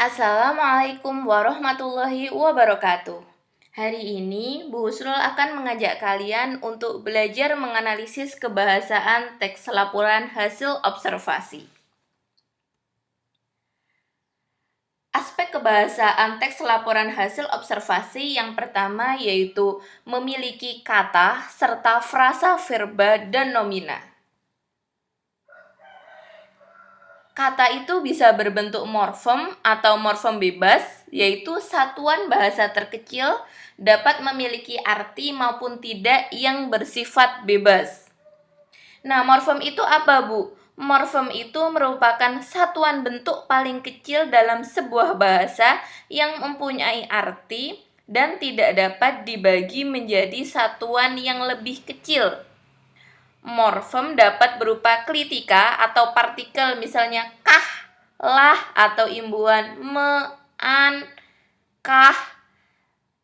Assalamualaikum warahmatullahi wabarakatuh. Hari ini Bu Husnul akan mengajak kalian untuk belajar menganalisis kebahasaan teks laporan hasil observasi. Aspek kebahasaan teks laporan hasil observasi yang pertama yaitu memiliki kata serta frasa verba dan nomina. Kata itu bisa berbentuk morfem atau morfem bebas, yaitu satuan bahasa terkecil dapat memiliki arti maupun tidak yang bersifat bebas. Nah, morfem itu apa, Bu? Morfem itu merupakan satuan bentuk paling kecil dalam sebuah bahasa yang mempunyai arti dan tidak dapat dibagi menjadi satuan yang lebih kecil. Morfem dapat berupa klitika atau partikel misalnya kah, lah atau imbuhan me, an, kah,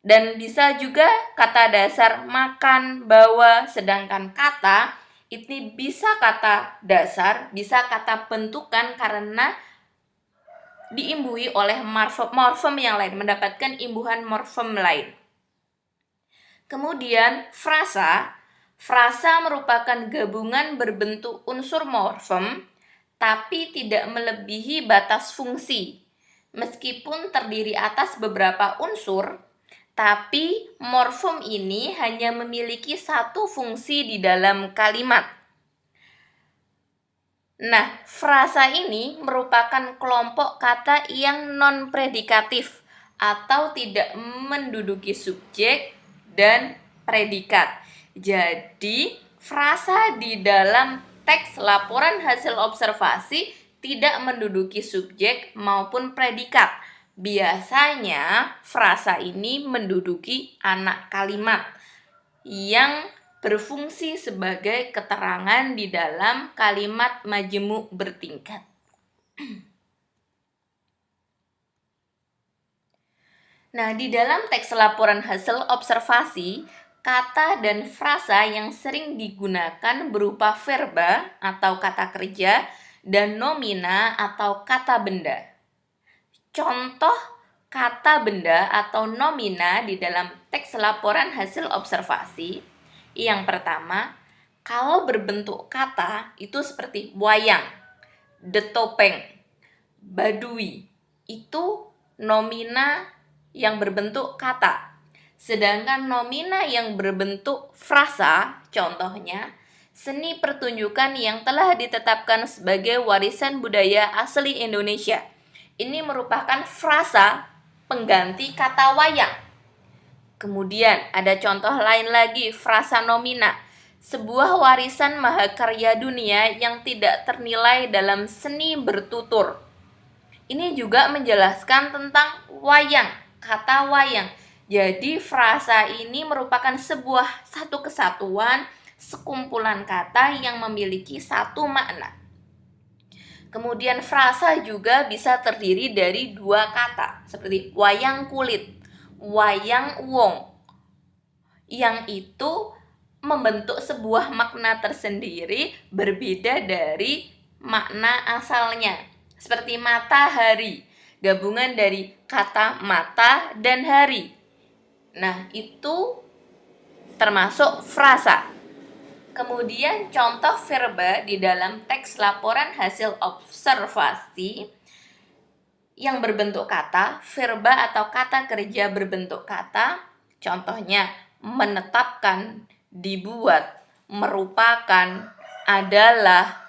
dan bisa juga kata dasar makan, bawa, sedangkan kata ini bisa kata dasar, bisa kata bentukan karena diimbui oleh morfem yang lain, mendapatkan imbuhan morfem lain. Kemudian frasa merupakan gabungan berbentuk unsur morfem tapi tidak melebihi batas fungsi. Meskipun terdiri atas beberapa unsur, tapi morfem ini hanya memiliki satu fungsi di dalam kalimat. Nah, frasa ini merupakan kelompok kata yang non-predikatif atau tidak menduduki subjek dan predikat. Jadi, frasa di dalam teks laporan hasil observasi tidak menduduki subjek maupun predikat. Biasanya, frasa ini menduduki anak kalimat yang berfungsi sebagai keterangan di dalam kalimat majemuk bertingkat. Nah, di dalam teks laporan hasil observasi, kata dan frasa yang sering digunakan berupa verba atau kata kerja dan nomina atau kata benda. Contoh kata benda atau nomina di dalam teks laporan hasil observasi. Yang pertama, kalau berbentuk kata itu seperti wayang, detopeng, badui. Itu nomina yang berbentuk kata. Sedangkan nomina yang berbentuk frasa, contohnya seni pertunjukan yang telah ditetapkan sebagai warisan budaya asli Indonesia. Ini merupakan frasa pengganti kata wayang. Kemudian ada contoh lain lagi, frasa nomina, sebuah warisan mahakarya dunia yang tidak ternilai dalam seni bertutur. Ini juga menjelaskan tentang wayang, kata wayang. Jadi frasa ini merupakan sebuah satu kesatuan, sekumpulan kata yang memiliki satu makna. Kemudian frasa juga bisa terdiri dari dua kata, seperti wayang kulit, wayang wong, yang itu membentuk sebuah makna tersendiri berbeda dari makna asalnya. Seperti matahari, gabungan dari kata mata dan hari. Nah, itu termasuk frasa. Kemudian contoh verba di dalam teks laporan hasil observasi yang berbentuk kata, verba atau kata kerja berbentuk kata, contohnya menetapkan, dibuat, merupakan, adalah.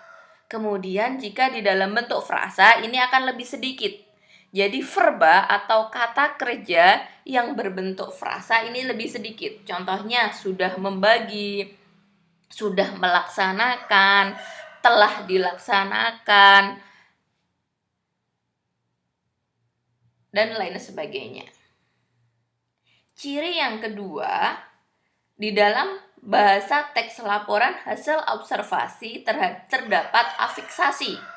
Kemudian jika di dalam bentuk frasa ini akan lebih sedikit. Jadi verba atau kata kerja yang berbentuk frasa ini lebih sedikit. Contohnya sudah membagi, sudah melaksanakan, telah dilaksanakan, dan lain sebagainya. Ciri yang kedua, di dalam bahasa teks laporan hasil observasi terdapat afiksasi.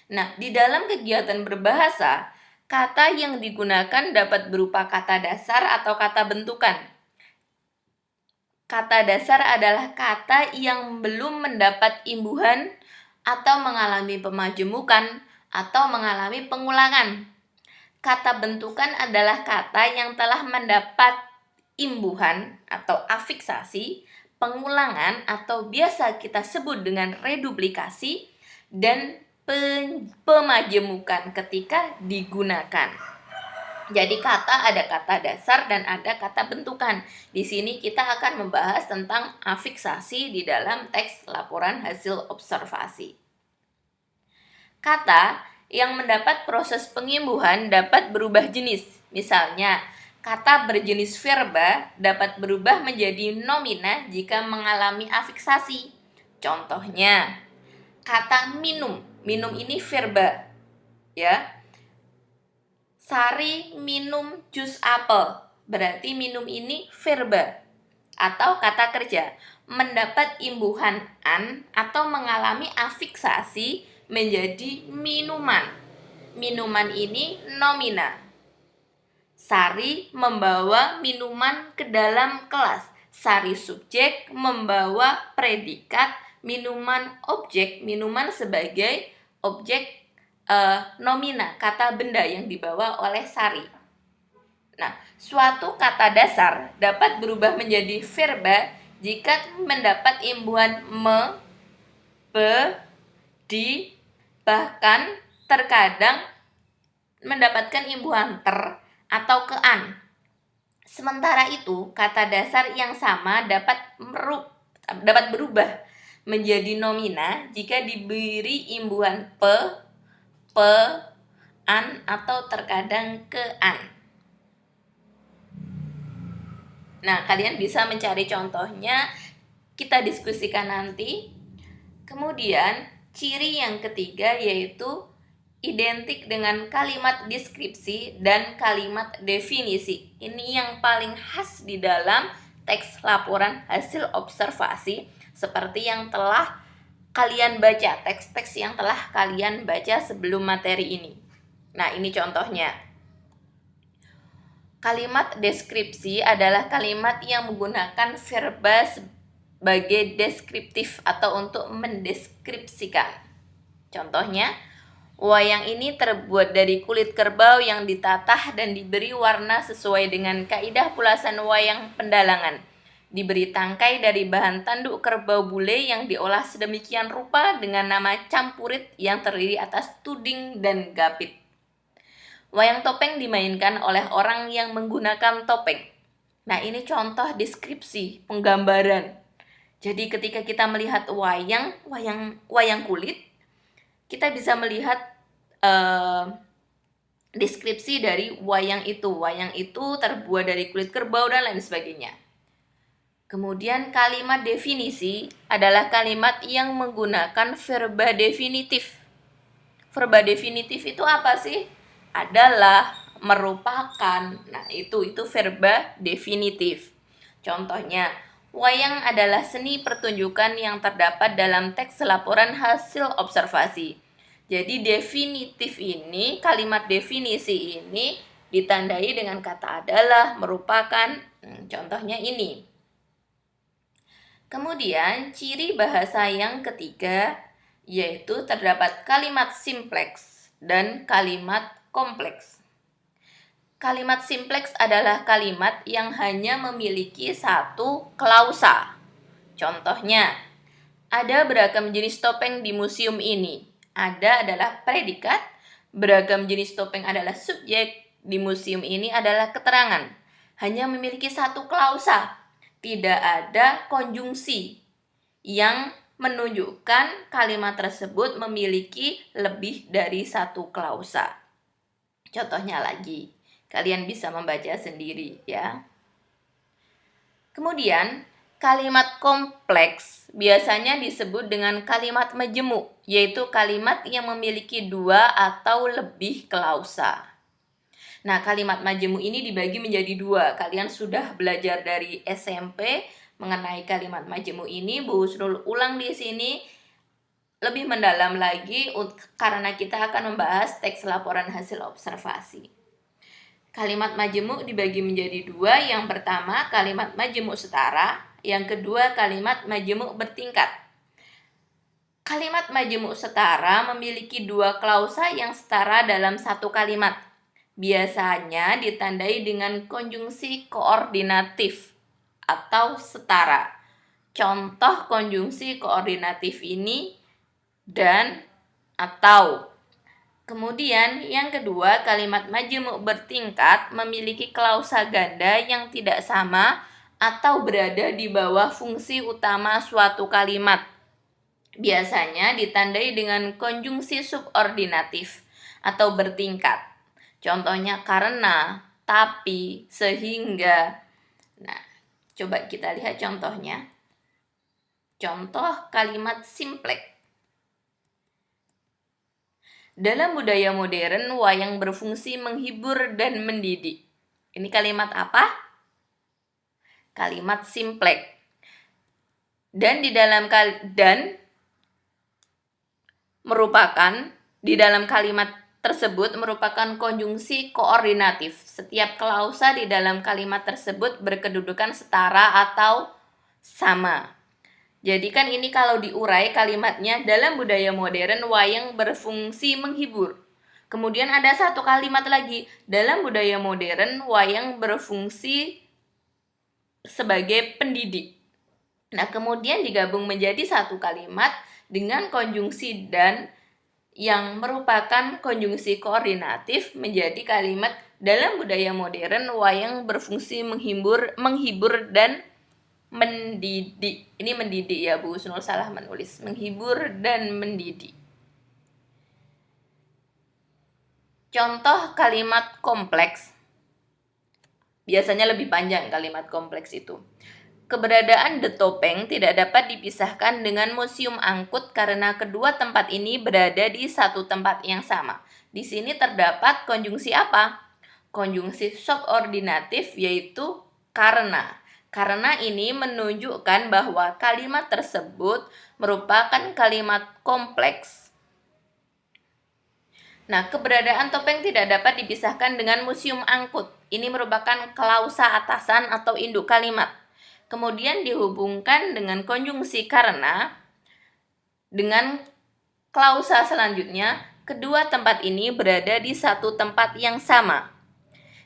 Nah, di dalam kegiatan berbahasa, kata yang digunakan dapat berupa kata dasar atau kata bentukan. Kata dasar adalah kata yang belum mendapat imbuhan atau mengalami pemajemukan atau mengalami pengulangan. Kata bentukan adalah kata yang telah mendapat imbuhan atau afiksasi, pengulangan atau biasa kita sebut dengan reduplikasi, dan pemajemukan ketika digunakan. Jadi ada kata dasar dan ada kata bentukan. Di sini kita akan membahas tentang afiksasi di dalam teks laporan hasil observasi. Kata yang mendapat proses pengimbuhan dapat berubah jenis. Misalnya, kata berjenis verba dapat berubah menjadi nomina jika mengalami afiksasi. Contohnya, kata minum. Minum ini verba, ya. Sari minum jus apel, berarti minum ini verba. Atau kata kerja, mendapat imbuhan an atau mengalami afiksasi menjadi minuman. Minuman ini nomina. Sari membawa minuman ke dalam kelas. Sari subjek membawa predikat, minuman objek, minuman sebagai objek nomina, kata benda yang dibawa oleh Sari. Nah, suatu kata dasar dapat berubah menjadi verba jika mendapat imbuhan me, be, di, bahkan terkadang mendapatkan imbuhan ter atau ke an. Sementara itu, kata dasar yang sama dapat berubah menjadi nomina jika diberi imbuhan pe, an, atau terkadang ke an. Nah, kalian bisa mencari contohnya, kita diskusikan nanti. Kemudian, ciri yang ketiga yaitu identik dengan kalimat deskripsi dan kalimat definisi. Ini yang paling khas di dalam teks laporan hasil observasi, seperti yang telah kalian baca, teks-teks yang telah kalian baca sebelum materi ini. Nah, ini contohnya. Kalimat deskripsi adalah kalimat yang menggunakan verba sebagai deskriptif atau untuk mendeskripsikan. Contohnya, wayang ini terbuat dari kulit kerbau yang ditatah dan diberi warna sesuai dengan kaidah pulasan wayang pendalangan. Diberi tangkai dari bahan tanduk kerbau bule yang diolah sedemikian rupa dengan nama campurit yang terdiri atas tuding dan gapit. Wayang topeng dimainkan oleh orang yang menggunakan topeng. Nah, ini contoh deskripsi, penggambaran. Jadi ketika kita melihat wayang kulit, kita bisa melihat deskripsi dari wayang itu. Wayang itu terbuat dari kulit kerbau dan lain sebagainya. Kemudian kalimat definisi adalah kalimat yang menggunakan verba definitif. Verba definitif itu apa sih? Adalah, merupakan. Nah, itu verba definitif. Contohnya, wayang adalah seni pertunjukan yang terdapat dalam teks laporan hasil observasi. Jadi definitif ini, kalimat definisi ini ditandai dengan kata adalah, merupakan. Contohnya ini. Kemudian, ciri bahasa yang ketiga yaitu terdapat kalimat simpleks dan kalimat kompleks. Kalimat simpleks adalah kalimat yang hanya memiliki satu klausa. Contohnya, ada beragam jenis topeng di museum ini. Ada adalah predikat, beragam jenis topeng adalah subjek, di museum ini adalah keterangan. Hanya memiliki satu klausa. Tidak ada konjungsi yang menunjukkan kalimat tersebut memiliki lebih dari satu klausa. Contohnya lagi, kalian bisa membaca sendiri ya. Kemudian, kalimat kompleks biasanya disebut dengan kalimat majemuk, yaitu kalimat yang memiliki dua atau lebih klausa. Nah, kalimat majemuk ini dibagi menjadi dua. Kalian sudah belajar dari SMP mengenai kalimat majemuk ini. Bu Husnul ulang di sini lebih mendalam lagi karena kita akan membahas teks laporan hasil observasi. Kalimat majemuk dibagi menjadi dua. Yang pertama, kalimat majemuk setara. Yang kedua, kalimat majemuk bertingkat. Kalimat majemuk setara memiliki dua klausa yang setara dalam satu kalimat. biasanya ditandai dengan konjungsi koordinatif atau setara. Contoh konjungsi koordinatif ini dan atau. Kemudian yang kedua, kalimat majemuk bertingkat memiliki klausa ganda yang tidak sama atau berada di bawah fungsi utama suatu kalimat. Biasanya ditandai dengan konjungsi subordinatif atau bertingkat. Contohnya karena, tapi, sehingga. Nah, coba kita lihat contohnya. Contoh kalimat simplek. Dalam budaya modern, wayang berfungsi menghibur dan mendidik. Ini kalimat apa? Kalimat simplek. Dan di dalam kalimat tersebut merupakan konjungsi koordinatif. Setiap klausa di dalam kalimat tersebut berkedudukan setara atau sama. Jadi kan ini kalau diurai kalimatnya, dalam budaya modern wayang berfungsi menghibur. Kemudian ada satu kalimat lagi, dalam budaya modern wayang berfungsi sebagai pendidik. Nah, kemudian digabung menjadi satu kalimat dengan konjungsi dan yang merupakan konjungsi koordinatif menjadi kalimat dalam budaya modern wayang berfungsi menghibur dan mendidik. Ini mendidik ya, Bu Husnul salah menulis. Menghibur dan mendidik. Contoh kalimat kompleks. Biasanya lebih panjang kalimat kompleks itu. Keberadaan The Topeng tidak dapat dipisahkan dengan Museum Angkut karena kedua tempat ini berada di satu tempat yang sama. Di sini terdapat konjungsi apa? Konjungsi subordinatif yaitu karena. Karena ini menunjukkan bahwa kalimat tersebut merupakan kalimat kompleks. Nah, keberadaan topeng tidak dapat dipisahkan dengan Museum Angkut. Ini merupakan klausa atasan atau induk kalimat. Kemudian dihubungkan dengan konjungsi karena dengan klausa selanjutnya, kedua tempat ini berada di satu tempat yang sama.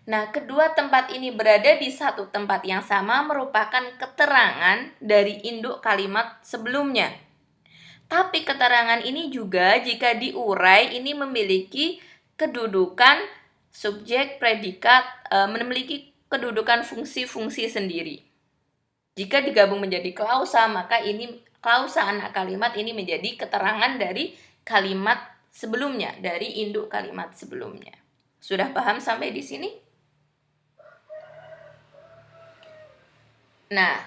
Nah, kedua tempat ini berada di satu tempat yang sama merupakan keterangan dari induk kalimat sebelumnya. Tapi keterangan ini juga jika diurai ini memiliki kedudukan subjek, predikat, memiliki kedudukan fungsi-fungsi sendiri. Jika digabung menjadi klausa, maka ini klausa anak kalimat ini menjadi keterangan dari kalimat sebelumnya, dari induk kalimat sebelumnya. Sudah paham sampai di sini? Nah,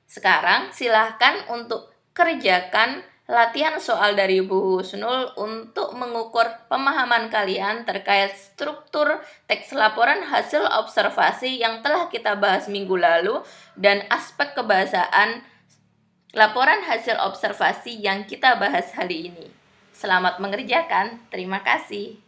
sekarang silahkan untuk kerjakan latihan soal dari Bu Husnul untuk mengukur pemahaman kalian terkait struktur teks laporan hasil observasi yang telah kita bahas minggu lalu dan aspek kebahasaan laporan hasil observasi yang kita bahas hari ini. Selamat mengerjakan, terima kasih.